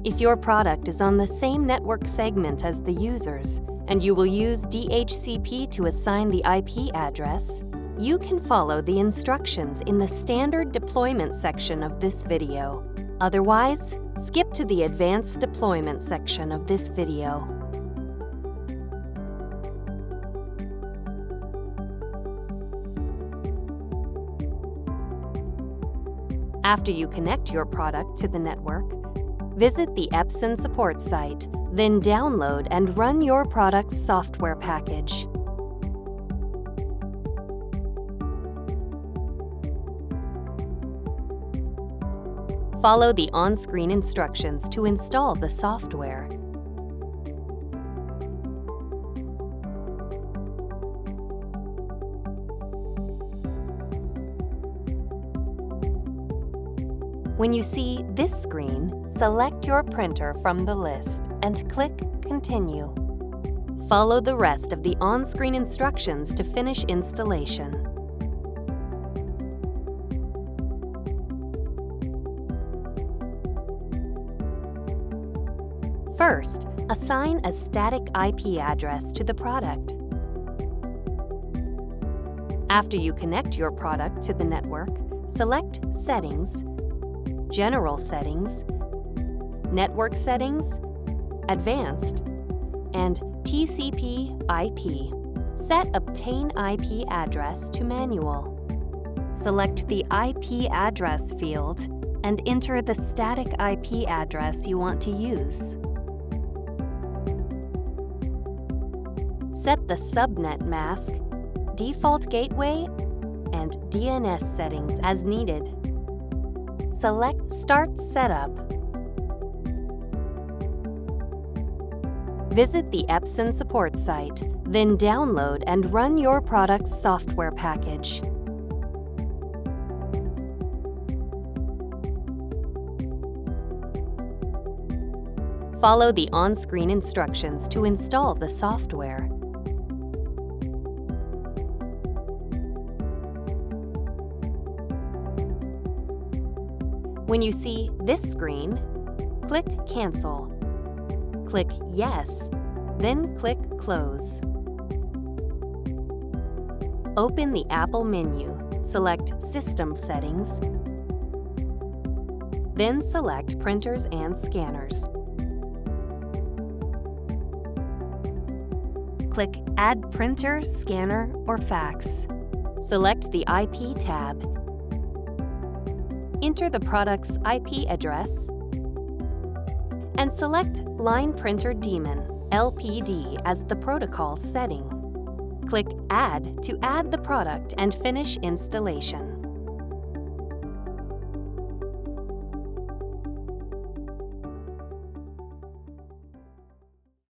If your product is on the same network segment as the users, and you will use DHCP to assign the IP address, you can follow the instructions in the standard deployment section of this video. Otherwise, skip to the advanced deployment section of this video. After you connect your product to the network, visit the Epson support site, then download and run your product's software package. Follow the on-screen instructions to install the software. When you see this screen, select your printer from the list and click Continue. Follow the rest of the on-screen instructions to finish installation. First, assign a static IP address to the product. After you connect your product to the network, select Settings, General Settings, Network Settings, Advanced, and TCP/IP. Set Obtain IP Address to Manual. Select the IP address field and enter the static IP address you want to use. Set the subnet mask, default gateway, and DNS settings as needed. Select Start Setup. Visit the Epson support site, then download and run your product's software package. Follow the on-screen instructions to install the software. When you see this screen, click Cancel. Click Yes, then click Close. Open the Apple menu, select System Settings, then select Printers and Scanners. Click Add Printer, Scanner, or Fax. Select the IP tab. Enter the product's IP address and select Line Printer Daemon (LPD) as the protocol setting. Click Add to add the product and finish installation.